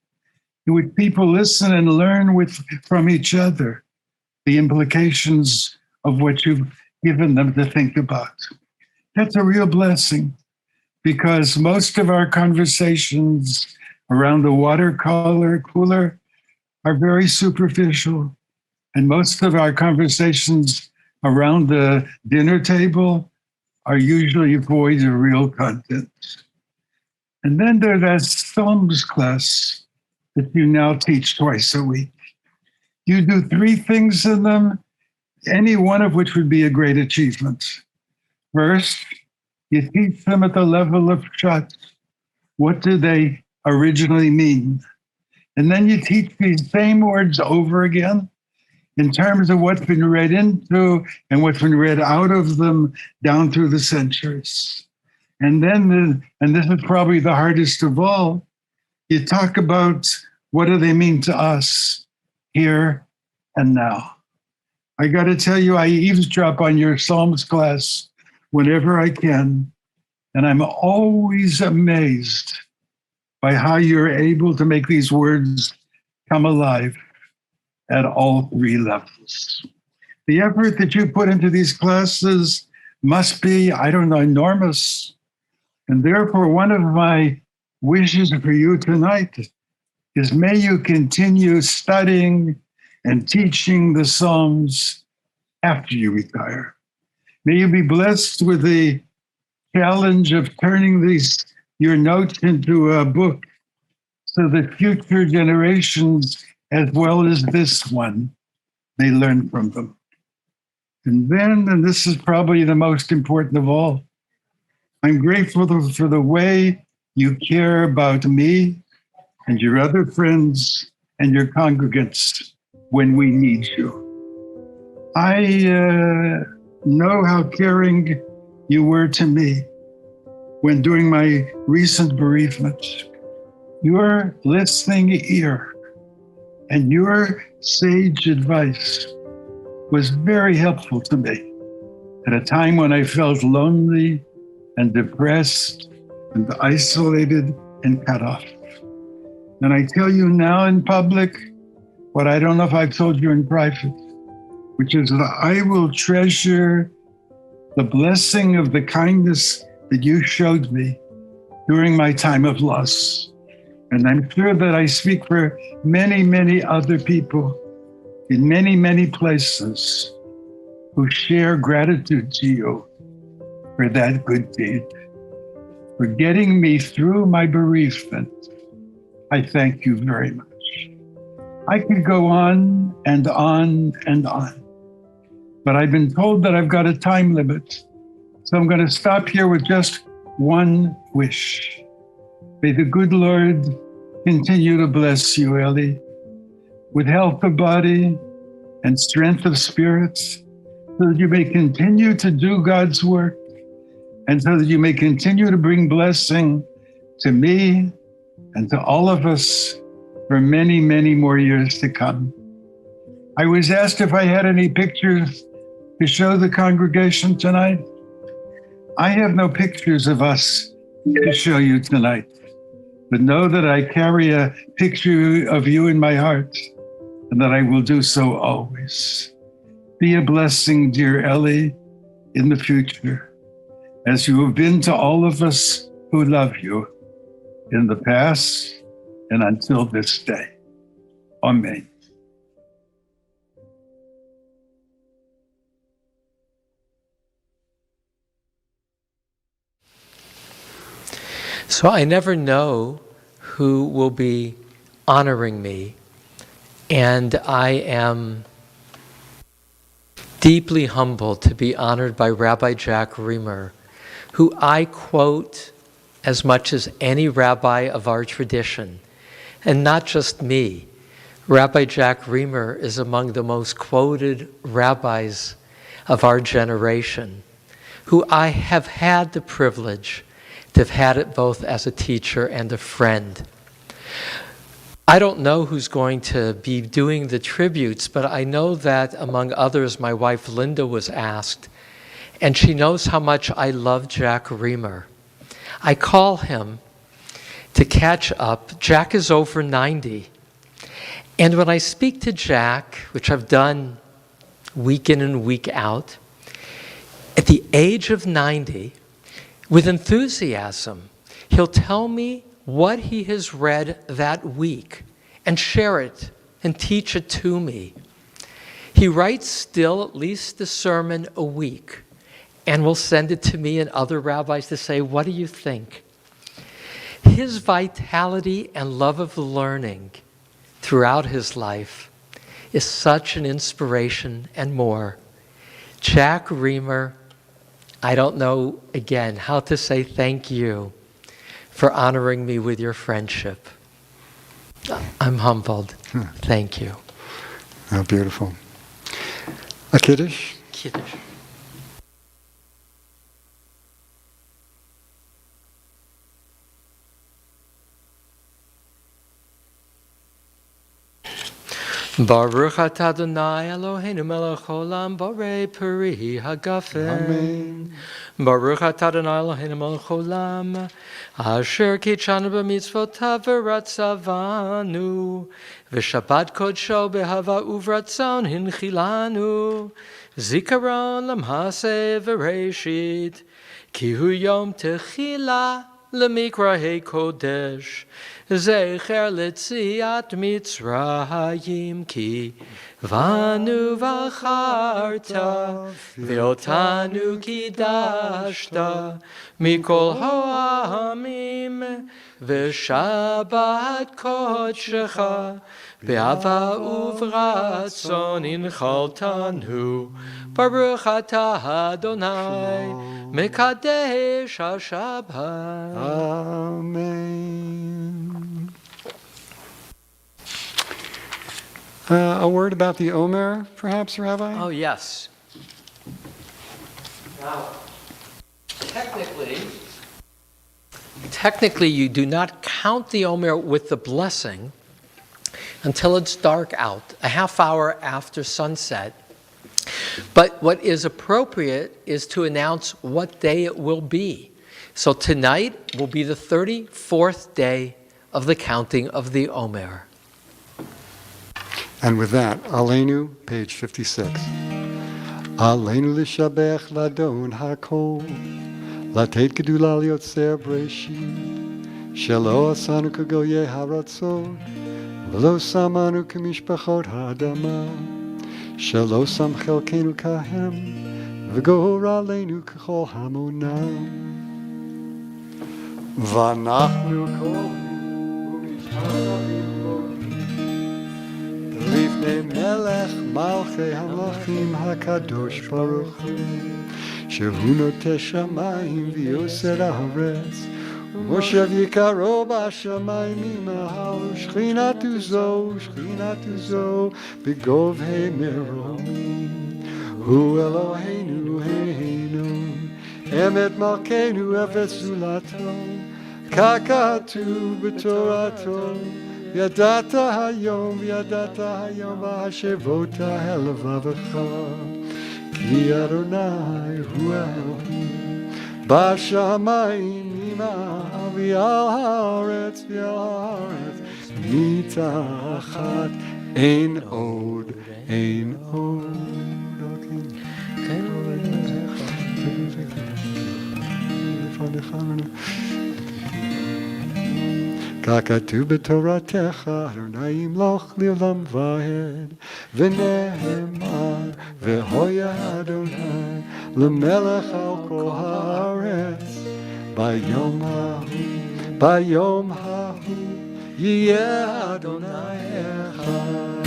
[SPEAKER 3] in which people listen and learn from each other the implications of what you've given them to think about. That's a real blessing, because most of our conversations around the water cooler are very superficial, and most of our conversations around the dinner table are usually void of real content. And then there's that Psalms class that you now teach twice a week. You do 3 things in them, any one of which would be a great achievement. First, you teach them at the level of Pshat. What do they originally mean? And then you teach these same words over again in terms of what's been read into and what's been read out of them down through the centuries. And then, and this is probably the hardest of all, you talk about what do they mean to us here and now. I got to tell you, I eavesdrop on your Psalms class whenever I can, and I'm always amazed by how you're able to make these words come alive at all 3 levels. The effort that you put into these classes must be, enormous. And therefore, one of my wishes for you tonight is may you continue studying and teaching the Psalms after you retire. May you be blessed with the challenge of turning your notes into a book so that future generations, as well as this one, may learn from them. And then, and this is probably the most important of all, I'm grateful for the way you care about me and your other friends and your congregants when we need you. I know how caring you were to me when doing my recent bereavement. Your listening ear and your sage advice was very helpful to me at a time when I felt lonely and depressed and isolated and cut off. And I tell you now in public what I don't know if I've told you in private. which is that I will treasure the blessing of the kindness that you showed me during my time of loss. And I'm sure that I speak for many, many other people in many, many places who share gratitude to you for that good deed, for getting me through my bereavement. I thank you very much. I could go on and on and on, but I've been told that I've got a time limit. So I'm going to stop here with just one wish. May the good Lord continue to bless you, Ellie, with health of body and strength of spirit, so that you may continue to do God's work and so that you may continue to bring blessing to me and to all of us for many, many more years to come. I was asked if I had any pictures to show the congregation tonight. I have no pictures of us to show you tonight, but know that I carry a picture of you in my heart and that I will do so always. Be a blessing, dear Ellie, in the future, as you have been to all of us who love you in the past and until this day. Amen.
[SPEAKER 2] So I never know who will be honoring me, and I am deeply humbled to be honored by Rabbi Jack Riemer, who I quote as much as any rabbi of our tradition. And not just me. Rabbi Jack Riemer is among the most quoted rabbis of our generation, who I have had the privilege to have had it both as a teacher and a friend. I don't know who's going to be doing the tributes, but I know that, among others, my wife Linda was asked, and she knows how much I love Jack Riemer. I call him to catch up. Jack is over 90. And when I speak to Jack, which I've done week in and week out, at the age of 90, with enthusiasm, he'll tell me what he has read that week and share it and teach it to me. He writes still at least a sermon a week and will send it to me and other rabbis to say, what do you think? His vitality and love of learning throughout his life is such an inspiration and more. Jack Riemer, I don't know, again, how to say thank you for honoring me with your friendship. I'm humbled. Thank you.
[SPEAKER 1] How beautiful. A Kiddush?
[SPEAKER 2] Kiddush. Baruch atah Adonai Eloheinu melech haolam borei peri hagafen.
[SPEAKER 1] Amen.
[SPEAKER 2] Baruch atah Adonai Eloheinu melech haolam asher kitshanu b'mitzvotav v'ratzavanu v'shabbat kodsho behava uvratzon hinchilanu zikaron l'ma'aseh v'reishit ki hu yom techila l'mikrahei kodesh Zecher letziat Mitzrayim ki vanu v'acharta ve'otanu kidashta mikol ha'amim v'shabbat kodshecha be'ava uvratzon inchaltanu Baruch atah Adonai mekadesh ha'shabbat.
[SPEAKER 1] Amen. A word about the Omer, perhaps, Rabbi?
[SPEAKER 2] Oh, yes. Now, technically, you do not count the Omer with the blessing until it's dark out, a half hour after sunset. But what is appropriate is to announce what day it will be. So tonight will be the 34th day of the counting of the Omer.
[SPEAKER 1] And with that, Aleinu, page 56. Aleinu l'shabech ladon hakol, latet gedula liotzer breshit, shelo asanu kagoye haratzot, v'lo samanu k'mishpachot ha'adama, shelo sam chelkenu kahem, v'gor aleinu k'chol hamonam. V'anachnu kolim u'mishparavim לפני מלך מלכי המלכים הקדוש ברוך הוא, שהוא נוטה שמיים ויוסר הארץ, ומושב יקרו בשמיים ממעל, שכינת זו בגובהי מרומים, הוא אלוהינו אמת מלכנו אפס זולתו, ככתוב בתורתו, ידעת היום והשבות אל לבבך, כי אדוני הוא האלוהים, בשמיים ממעל ועל הארץ מתחת אין עוד. ככתוב בתורתך, אדוני ימלוך לעולם ועד, ונאמר, והויה אדוני למלך על כל הארץ. ביום ההוא יהיה אדוני אחד,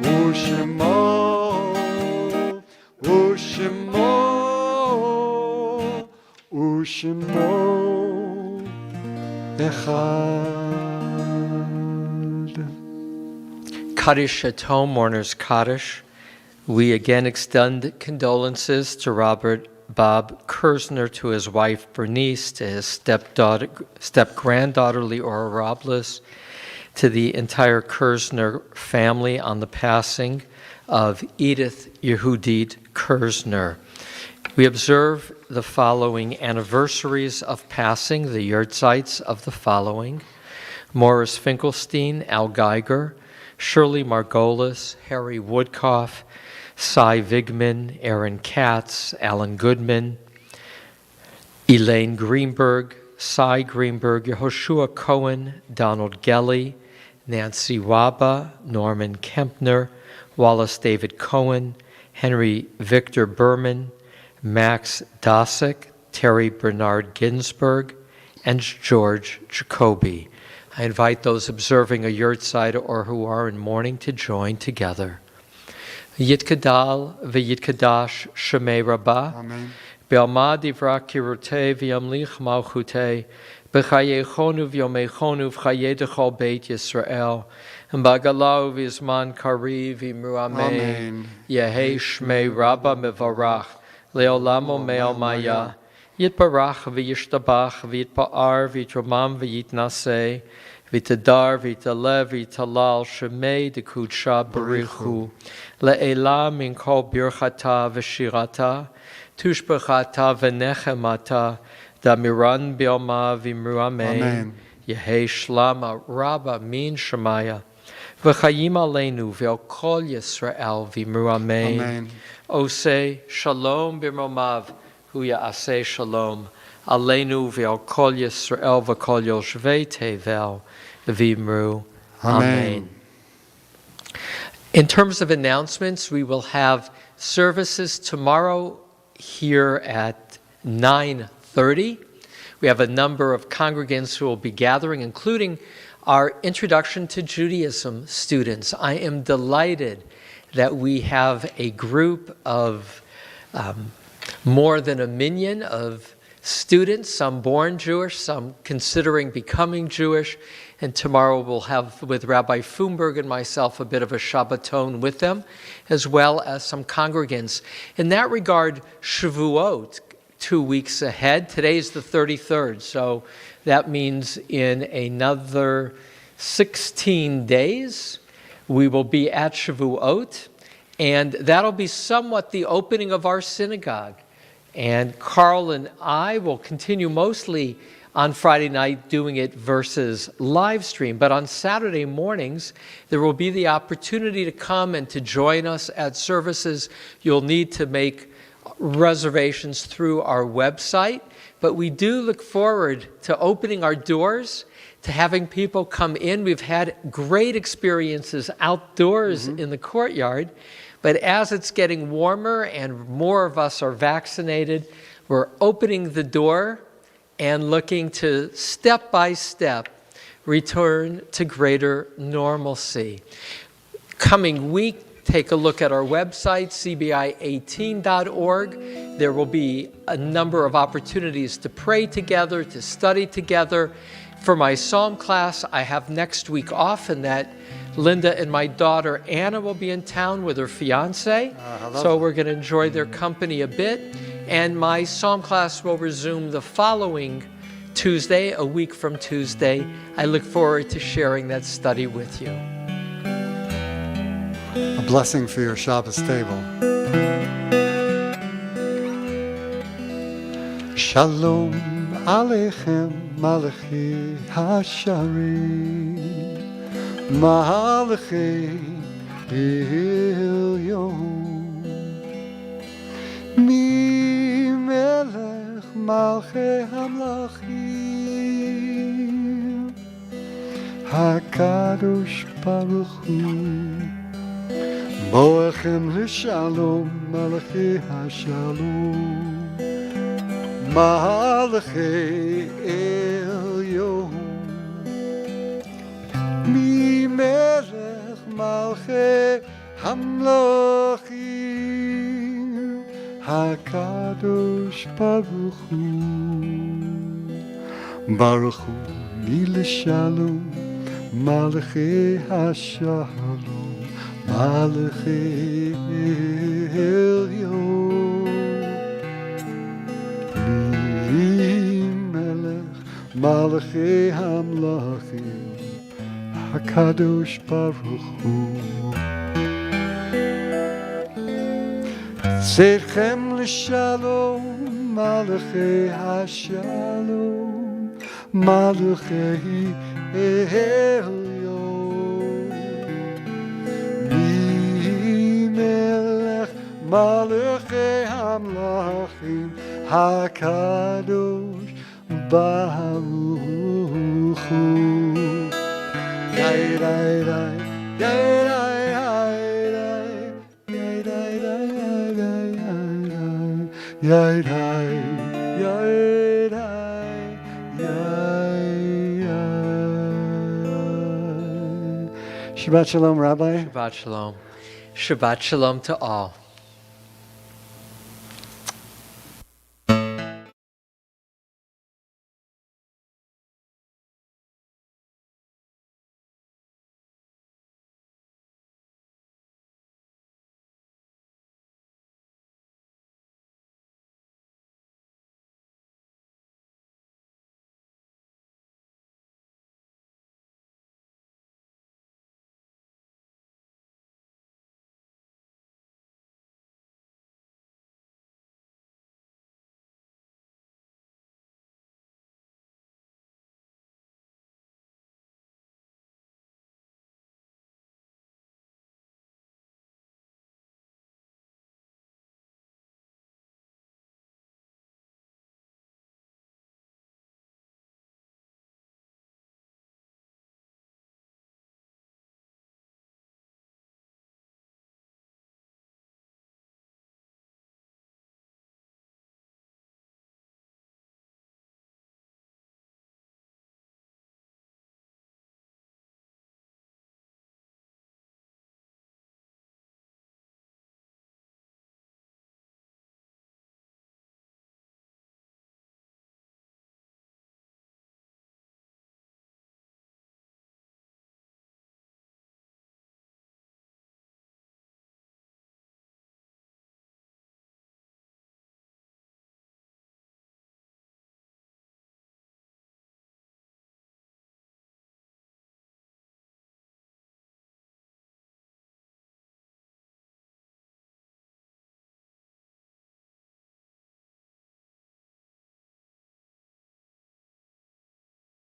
[SPEAKER 1] ושמו
[SPEAKER 2] Kaddish at home, mourners Kaddish. We again extend condolences to Robert Bob Kersner, to his wife Bernice, to his step-granddaughter Leora Robles, to the entire Kersner family on the passing of Edith Yehudit Kersner. We observe the following anniversaries of passing, the yurtzites of the following: Morris Finkelstein, Al Geiger, Shirley Margolis, Harry Woodcoff, Cy Vigman, Aaron Katz, Alan Goodman, Elaine Greenberg, Cy Greenberg, Yehoshua Cohen, Donald Gelly, Nancy Waba, Norman Kempner, Wallace David Cohen, Henry Victor Berman, Max Dosick, Terry Bernard Ginsberg, and George Jacoby. I invite those observing a yurtzeit or who are in mourning to join together. Yitkadal v'yitkadash shemei rabbah.
[SPEAKER 1] Amen.
[SPEAKER 2] Be'alma divra kirutei v'yamlich malchutei. B'chayechonu v'yomechonu v'chayei dechol beit Yisrael. B'agalau v'izman kari v'imru amen.
[SPEAKER 1] Amen.
[SPEAKER 2] Yehei shmei rabbah mevarach. Leolamo me'almaya. Yitbarach v'yishtabach v'yitpa'ar v'yitromam v'yitnaseh. V'tadar v'talev v'talal shemei dekudsha barichu. Le'ela min kol birchata v'shirata. Tushbechata v'nechemata. Damiran bi'alma v'imru amen.
[SPEAKER 1] Amen.
[SPEAKER 2] Yehei shlama rabba min shemaya. V'chayim aleinu v'el kol Yisrael v'imru amen.
[SPEAKER 1] Amen.
[SPEAKER 2] Oseh shalom b'romav hu ya'aseh shalom. Aleinu v'el kol Yisrael v'kol yoshvei tevel v'imru amen. In terms of announcements, we will have services tomorrow here at 9:30. We have a number of congregants who will be gathering, including our Introduction to Judaism students. I am delighted that we have a group of more than a million of students, some born Jewish, some considering becoming Jewish. And tomorrow we'll have, with Rabbi Fumberg and myself, a bit of a Shabbaton with them, as well as some congregants. In that regard, Shavuot, 2 weeks ahead. Today's the 33rd, so that means in another 16 days, we will be at Shavuot, and that'll be somewhat the opening of our synagogue. And Carl and I will continue mostly on Friday night doing it versus live stream. But on Saturday mornings, there will be the opportunity to come and to join us at services. You'll need to make reservations through our website. But we do look forward to opening our doors, to having people come in. We've had great experiences outdoors in the courtyard. But as it's getting warmer and more of us are vaccinated, we're opening the door and looking to, step by step, return to greater normalcy. Coming week, take a look at our website, cbi18.org. There will be a number of opportunities to pray together, to study together. For my Psalm class, I have next week off, and that Linda and my daughter Anna will be in town with her fiance. So we're going to enjoy their company a bit. And my Psalm class will resume the following Tuesday, a week from Tuesday. I look forward to sharing that study with you.
[SPEAKER 1] A blessing for your Shabbos table. Shalom Aleichem Malachi Hasharim Malachi Elyon Mi Melech Malchei Hamlachim HaKadosh Baruch Hu Boechem L'Shalom Malachi Hashalom Malachi Elyon Mi Melech Malchei Hamlachim HaKadosh Baruch Hu Baruch Hu Mi L'Shalom Malachi Hashalom Malachi Elyon Malachi Hamlachim HaKadosh Baruch Hu Tzedchem L'Shalom Malachi Hashalom Malachi Elyon Mimelech Malachi Hamlachim HaKadosh Baruch Hu Yai Yai Yai Yai Yai Yai Shabbat Shalom, Rabbi.
[SPEAKER 2] Shabbat Shalom. Shabbat Shalom to all.